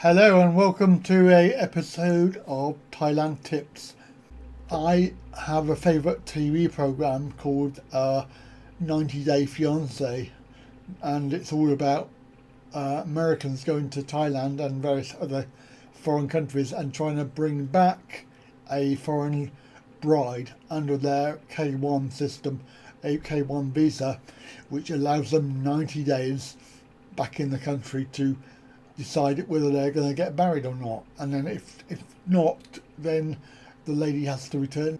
Hello and welcome to a episode of Thailand Tips. I have a favourite TV programme called 90 Day Fiance, and it's all about Americans going to Thailand and various other foreign countries and trying to bring back a foreign bride under their K1 system, a K1 visa, which allows them 90 days back in the country to decide whether they're going to get married or not, and then if not, then the lady has to return.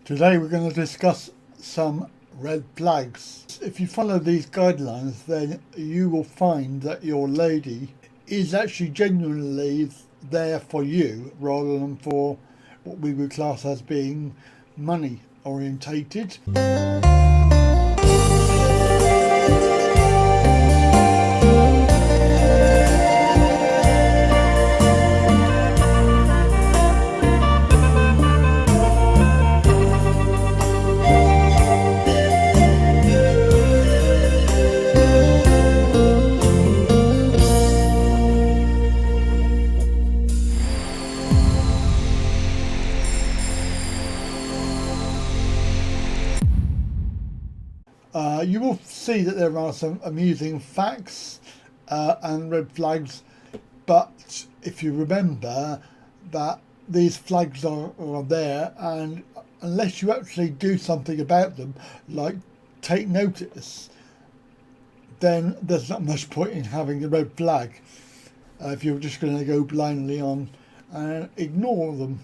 Today we're going to discuss some red flags. If you follow these guidelines, then you will find that your lady is actually genuinely there for you rather than for what we would class as being money orientated. You will see that there are some amusing facts and red flags, but if you remember that these flags are there, and unless you actually do something about them, like take notice, then there's not much point in having a red flag if you're just going to go blindly on and ignore them.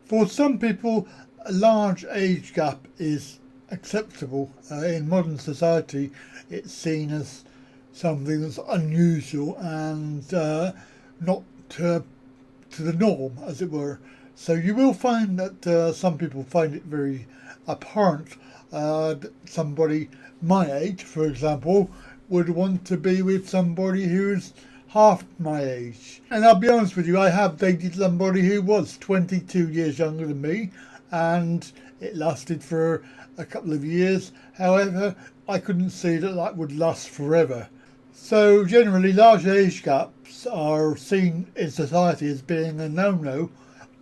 For some people, a large age gap is acceptable. In modern society, it's seen as something that's unusual and not to the norm, as it were. So you will find that some people find it very abhorrent that somebody my age, for example, would want to be with somebody who's half my age. And I'll be honest with you, I have dated somebody who was 22 years younger than me, and it lasted for a couple of years. However, I couldn't see that would last forever. So generally, large age gaps are seen in society as being a no-no,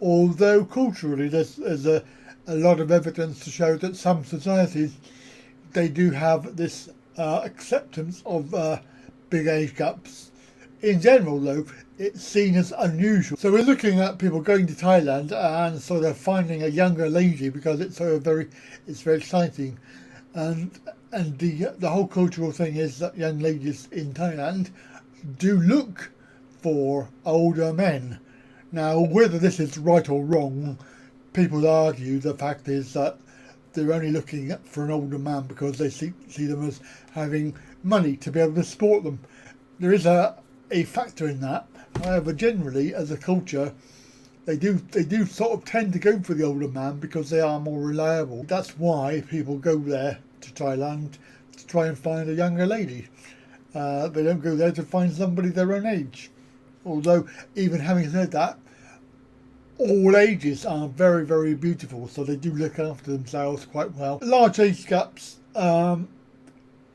although culturally there's a lot of evidence to show that some societies, they do have this acceptance of big age gaps. In general, though, it's seen as unusual. So we're looking at people going to Thailand and sort of finding a younger lady because it's very exciting, and the whole cultural thing is that young ladies in Thailand do look for older men. Now, whether this is right or wrong, people argue. The fact is that they're only looking for an older man because they see them as having money to be able to support them. There is a factor in that. However, generally, as a culture, they do sort of tend to go for the older man because they are more reliable. That's why people go there to Thailand to try and find a younger lady. They don't go there to find somebody their own age. Although, even having said that, all ages are very, very beautiful, so they do look after themselves quite well. Large age gaps,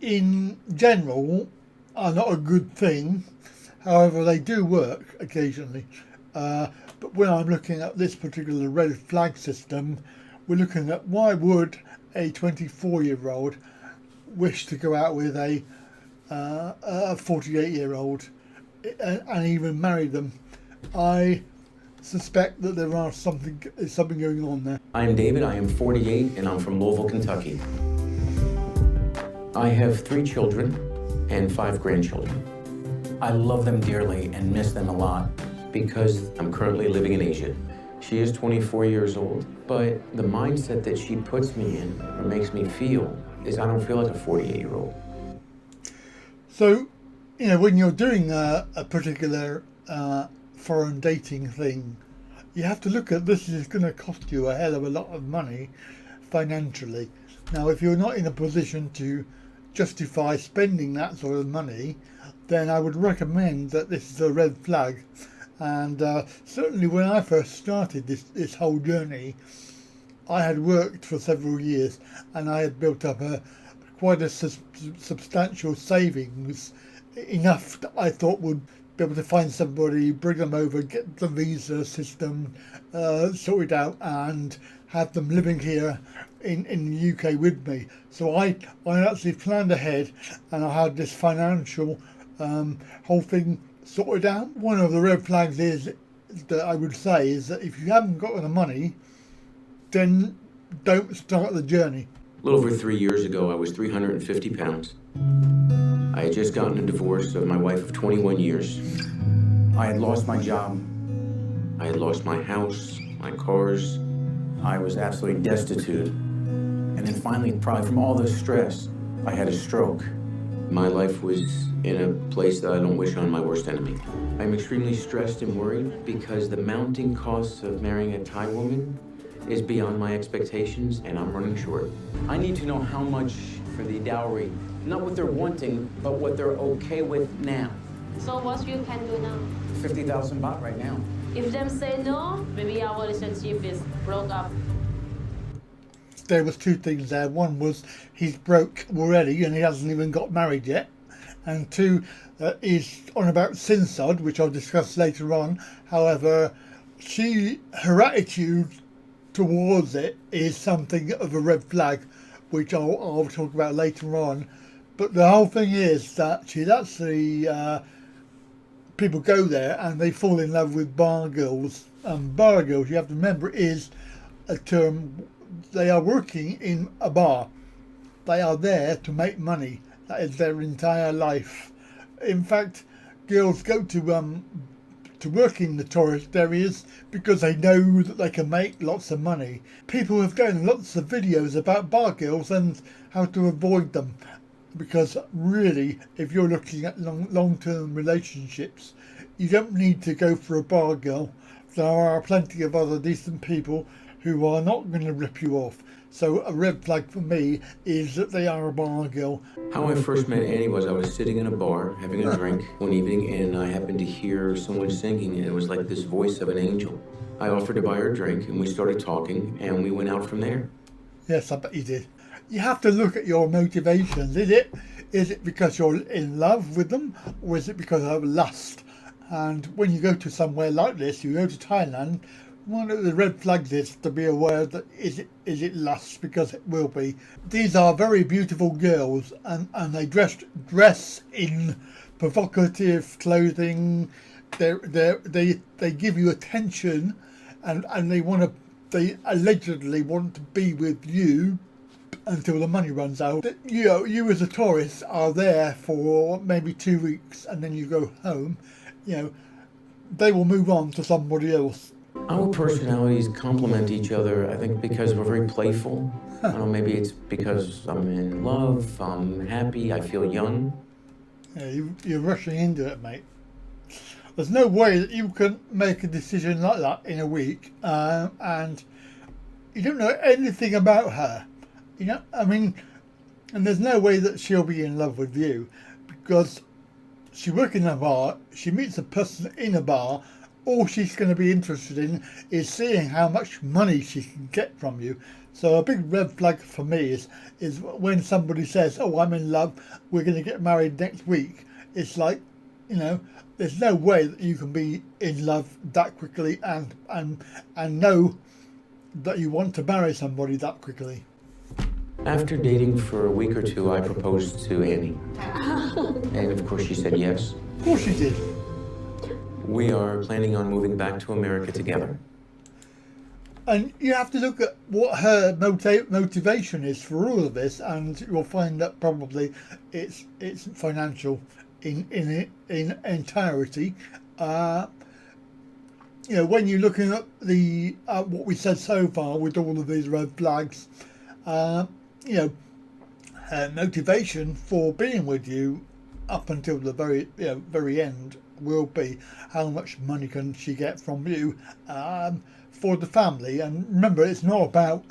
in general, are not a good thing. However, they do work occasionally. But when I'm looking at this particular red flag system, we're looking at why would a 24-year-old wish to go out with a 48-year-old and even marry them. I suspect that there are something going on there. I'm David, I am 48, and I'm from Louisville, Kentucky. I have 3 children and 5 grandchildren. I love them dearly and miss them a lot because I'm currently living in Asia. She is 24 years old, but the mindset that she puts me in or makes me feel is I don't feel like a 48-year-old. So, when you're doing a particular foreign dating thing, you have to look at this is going to cost you a hell of a lot of money financially. Now, if you're not in a position to justify spending that sort of money, then I would recommend that this is a red flag. And certainly when I first started this whole journey, I had worked for several years and I had built up quite a substantial savings, enough that I thought would be able to find somebody, bring them over, get the visa system sorted out, and have them living here in the UK with me. So I actually planned ahead, and I had this financial whole thing sorted out. One of the red flags is that I would say is that if you haven't got the money, then don't start the journey. A little over 3 years ago, I was 350 pounds. I had just gotten a divorce of my wife of 21 years. I had lost my job. I had lost my house, my cars. I was absolutely destitute. And then finally, probably from all the stress, I had a stroke. My life was in a place that I don't wish on my worst enemy. I'm extremely stressed and worried because the mounting costs of marrying a Thai woman is beyond my expectations, and I'm running short. I need to know how much for the dowry, not what they're wanting, but what they're okay with now. So what you can do now? 50,000 baht right now. If them say no, maybe our relationship is broke up. There was two things there. One was he's broke already and he hasn't even got married yet. And two, he's on about sinsod, which I'll discuss later on. However, her attitude towards it is something of a red flag, which I'll talk about later on. But the whole thing is that she's actually, people go there and they fall in love with bar girls. Bar girls, you have to remember, is a term. They are working in a bar. They are there to make money. That is their entire life. In fact, girls go to work in the tourist areas because they know that they can make lots of money. People have done lots of videos about bar girls and how to avoid them, because really, if you're looking at long-term relationships, you don't need to go for a bar girl. There are plenty of other decent people who are not going to rip you off. So a red flag for me is that they are a bar girl. How I first met Annie was I was sitting in a bar having a drink one evening, and I happened to hear someone singing, and it was like this voice of an angel. I offered to buy her a drink, and we started talking, and we went out from there. Yes, I bet you did. You have to look at your motivations. Is it because you're in love with them, or is it because of lust? And when you go to somewhere like this, you go to Thailand, one of the red flags is to be aware that is it lust, because it will be. These are very beautiful girls, and they dress in provocative clothing. They give you attention, and they allegedly want to be with you until the money runs out. You as a tourist are there for maybe 2 weeks, and then you go home. They will move on to somebody else. Our personalities complement each other, I think, because we're very playful. I don't know, maybe it's because I'm in love, I'm happy, I feel young. Yeah, you're rushing into it, mate. There's no way that you can make a decision like that in a week, and you don't know anything about her. And there's no way that she'll be in love with you, because she works in a bar, she meets a person in a bar, all she's going to be interested in is seeing how much money she can get from you. So a big red flag for me is when somebody says, "Oh, I'm in love, we're going to get married next week." It's like, there's no way that you can be in love that quickly and know that you want to marry somebody that quickly. After dating for a week or two, I proposed to Annie. And of course she said yes. Of course she did. We are planning on moving back to America together. And you have to look at what her motivation is for all of this, and you'll find that probably it's financial in entirety. When you're looking at the what we said so far with all of these red flags, her motivation for being with you up until the very end will be how much money can she get from you for the family. And remember, it's not about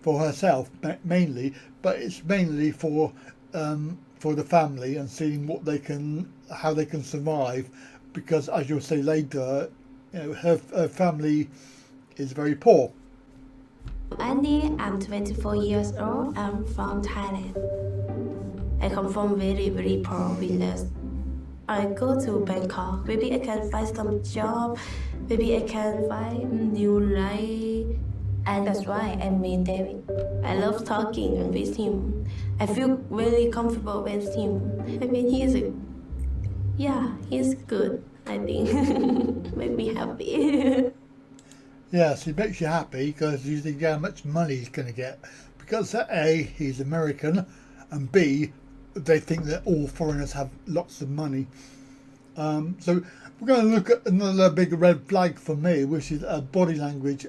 for herself mainly, but it's mainly for the family and seeing how they can survive, because as you'll see later, her family is very poor. Annie, I'm 24 years old. I'm from Thailand. I come from very, very poor village. I go to Bangkok. Maybe I can find some job. Maybe I can find new life. And that's why I made David. I love talking with him. I feel very comfortable with him. I mean, he's good, I think. Make me happy. Yes, he makes you happy because you think how much money he's going to get. Because A, he's American, and B, they think that all foreigners have lots of money. So we're going to look at another big red flag for me, which is body language.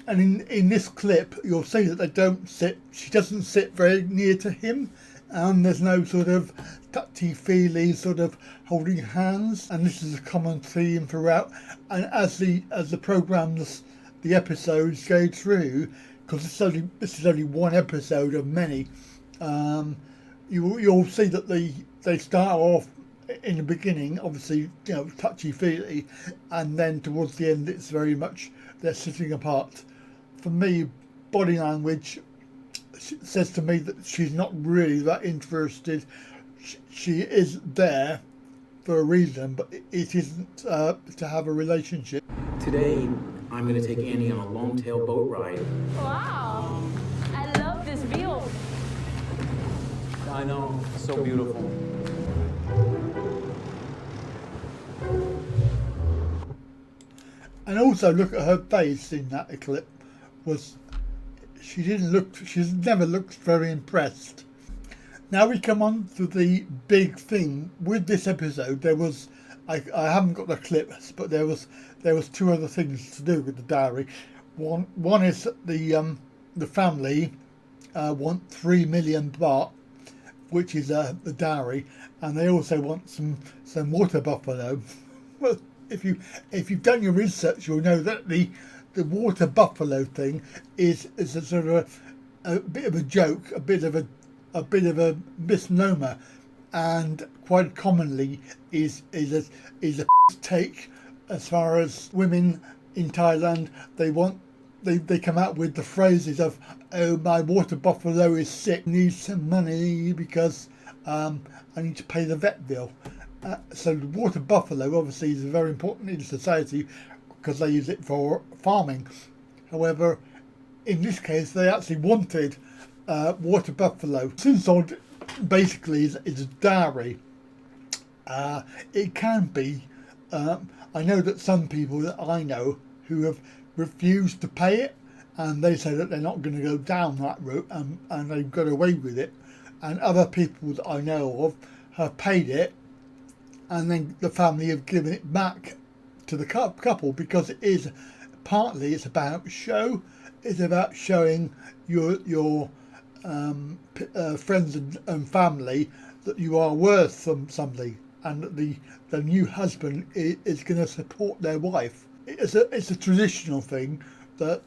And in this clip, you'll see that she doesn't sit very near to him. There's no sort of touchy-feely sort of holding hands. And this is a common theme throughout. And as the programmes, the episodes go through, because this is only one episode of many, you'll see that they start off in the beginning, obviously, touchy-feely, and then towards the end, it's very much they're sitting apart. For me, body language says to me that she's not really that interested. She is there for a reason, but it isn't to have a relationship. Today, I'm going to take Annie on a long-tail boat ride. Wow, I love this view. I know, so beautiful. And also look at her face in that clip. She's never looked very impressed. Now we come on to the big thing with this episode. I haven't got the clips, but there was two other things to do with the diary. One is that the family want 3 million baht, which is the dowry, and they also want some water buffalo. Well, if you've done your research, you'll know that the water buffalo thing is a sort of a bit of a joke, a bit of a misnomer, and quite commonly is a take as far as women in Thailand. They come out with the phrases of, "Oh, my water buffalo is sick, needs some money because I need to pay the vet bill." So the water buffalo obviously is very important in society because they use it for farming. However, in this case, they actually wanted water buffalo. Sinsod basically is a dowry. It can be. I know that some people that I know who have refused to pay it, and they say that they're not going to go down that route, and they've got away with it. And other people that I know of have paid it, and then the family have given it back to the couple because it's about show. It's about showing your friends and family that you are worth something, and that the new husband is going to support their wife. It's a traditional thing that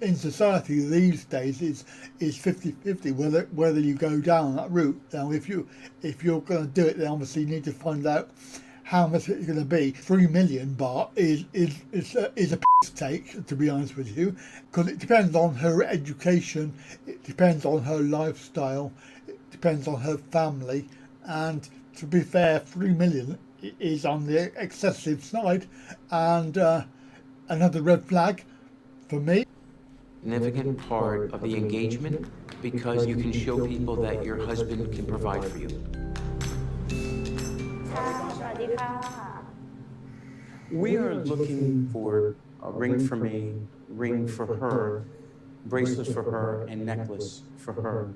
in society these days is 50-50 whether you go down that route. Now, if you're going to do it, then obviously you need to find out how much it's going to be. 3 million baht is a piss take, to be honest with you, because it depends on her education, it depends on her lifestyle, it depends on her family, and to be fair, 3 million is on the excessive side, and another red flag for me. Significant part of the engagement because you can show people that your husband can provide for you. We are looking for a ring for me, ring for her, bracelets for her, and necklace for her.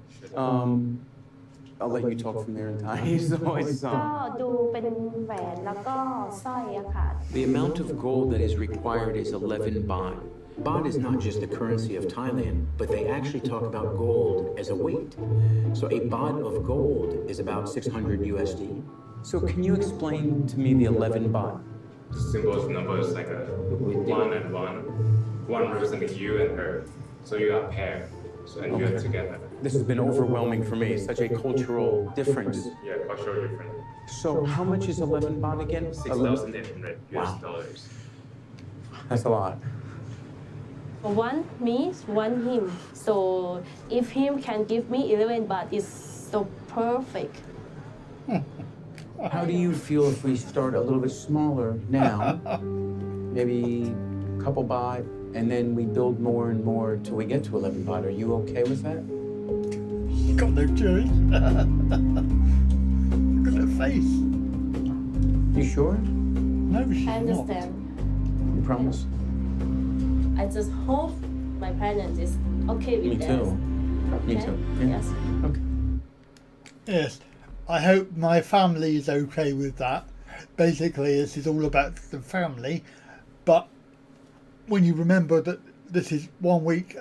I'll let you talk from there in Thai. So it's, ก็ดูเป็นแหวนแล้วก็สร้อยอะค่ะ the amount of gold that is required is 11 baht. Baht is not just the currency of Thailand, but they actually talk about gold as a weight. So a baht of gold is about 600 USD. So can you explain to me the 11 baht? The symbol's number is like a 1 and 1. 1 representing you and her. So you are a pair. So and you are together. This has been overwhelming for me. Such a cultural difference. Yeah, cultural different. So how much is 11 baht again? 6,800 US Wow. dollars. That's a lot. One me, one him. So if him can give me 11 baht, it's so perfect. How do you feel if we start a little bit smaller now? Maybe a couple baht, and then we build more and more till we get to 11 baht. Are you okay with that? She's got no choice. Look at her face. You sure? No, she's I not. understand. You promise? I just hope my parents is okay with Me that. too. Me Okay? too. Yeah. Yes. Okay. Yes, I hope my family is okay with that. Basically, this is all about the family, but when you remember that this is 1 week,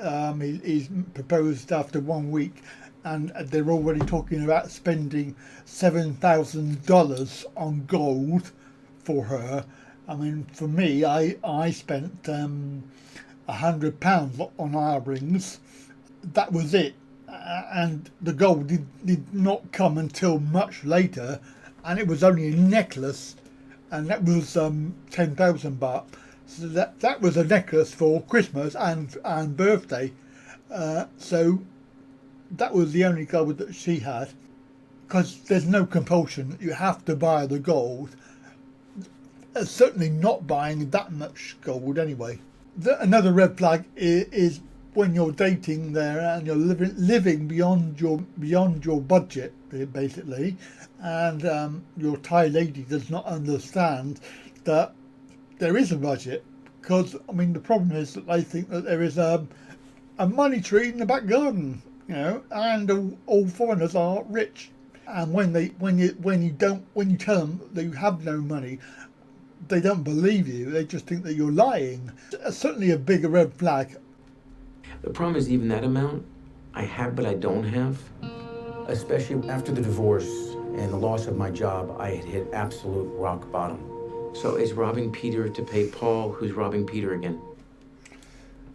he's proposed after 1 week, and they're already talking about spending $7,000 on gold for her. I mean, for me, I spent £100 on our rings. That was it. And the gold did not come until much later, and it was only a necklace, and that was 10,000 baht. So that was a necklace for Christmas and birthday. So that was the only gold that she had, because there's no compulsion that you have to buy the gold. Certainly not buying that much gold anyway. Another red flag is when you're dating there and you're living beyond your budget, basically, and your Thai lady does not understand that there is a budget. Because I mean, the problem is that they think that there is a money tree in the back garden, you know, and all foreigners are rich. And when you tell them that you have no money, they don't believe you. They just think that you're lying. Certainly a bigger red flag. The problem is even that amount I have but I don't have. Especially after the divorce and the loss of my job, I had hit absolute rock bottom. So is robbing Peter to pay Paul, who's robbing Peter again?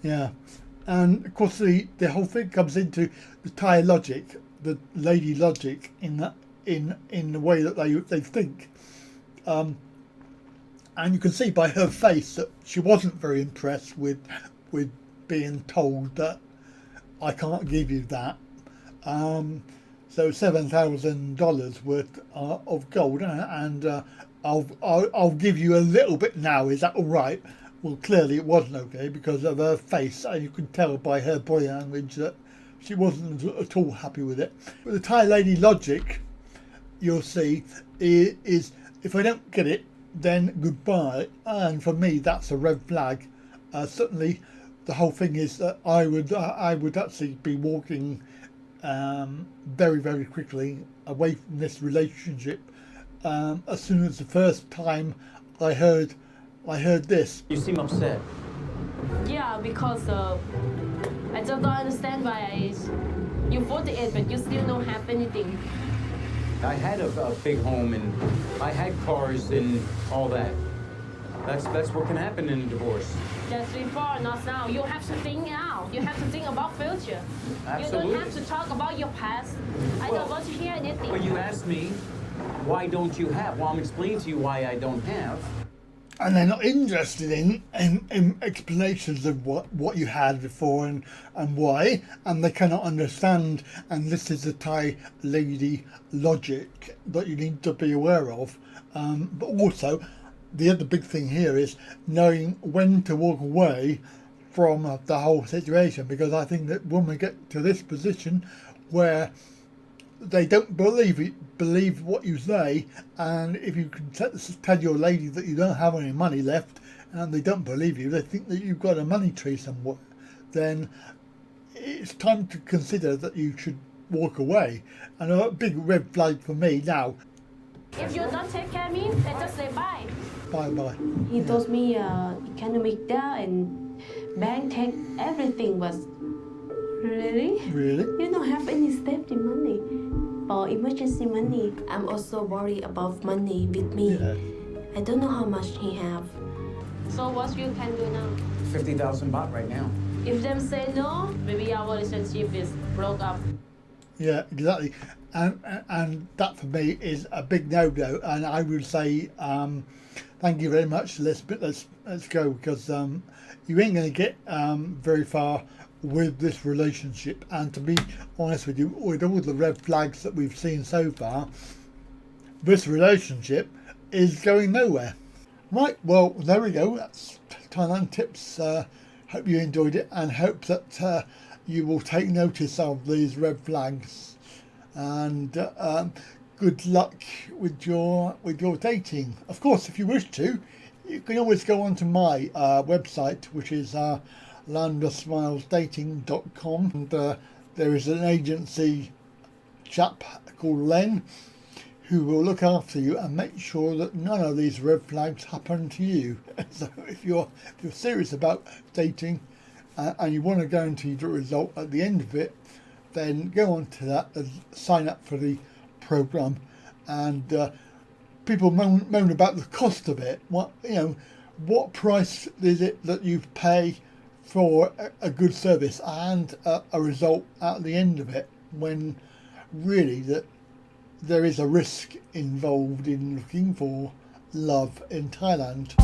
Yeah, and of course the whole thing comes into the Thai logic, the lady logic in the way that they think. And you can see by her face that she wasn't very impressed with being told that I can't give you that. So $7,000 worth of gold, and I'll give you a little bit now. Is that all right? Well, clearly it wasn't okay because of her face, and you could tell by her body language that she wasn't at all happy with it. But the Thai lady logic, you'll see, is if I don't get it, then goodbye. And for me, that's a red flag. Certainly, the whole thing is that I would actually be walking very, very quickly away from this relationship as soon as the first time I heard this. You seem upset. Yeah, because I just don't understand why you're 48 but you still don't have anything. I had a big home and I had cars and all that. That's what can happen in a divorce. That's before, not now. You have to think now. You have to think about future. Absolutely. You don't have to talk about your past. I don't want to hear anything. But you asked me, why don't you have? Well, I'm explaining to you why I don't have. And they're not interested in explanations of what you had before and why, and they cannot understand. And this is the Thai lady logic that you need to be aware of. But also, the other big thing here is knowing when to walk away from the whole situation, because I think that when we get to this position where they don't believe what you say, and if you can tell your lady that you don't have any money left and they don't believe you, they think that you've got a money tree somewhere, then it's time to consider that you should walk away. And a big red flag for me now. If you don't take care of me, then just say bye. Bye. He told me economic down and bank take everything, but really? You don't have any safety money or emergency money. I'm also worried about money with me. Yeah. I don't know how much he have. So what you can do now? 50,000 baht right now. If them say no, maybe our relationship is broke up. Yeah, exactly. And that for me is a big no-no. And I would say thank you very much. Let's go, because you ain't going to get very far with this relationship. And to be honest with you, with all the red flags that we've seen so far, this relationship is going nowhere. Right, well, there we go. That's Thailand Tips. Hope you enjoyed it, and hope that you will take notice of these red flags. And good luck with your dating. Of course, if you wish to, you can always go onto my website, which is landofsmilesdating.com, and there is an agency chap called Len who will look after you and make sure that none of these red flags happen to you. So if you're serious about dating and you want to guarantee the result at the end of it, then go on to that and sign up for the program. And people moan about the cost of it. What price is it that you pay for a good service and a result at the end of it, when really that there is a risk involved in looking for love in Thailand?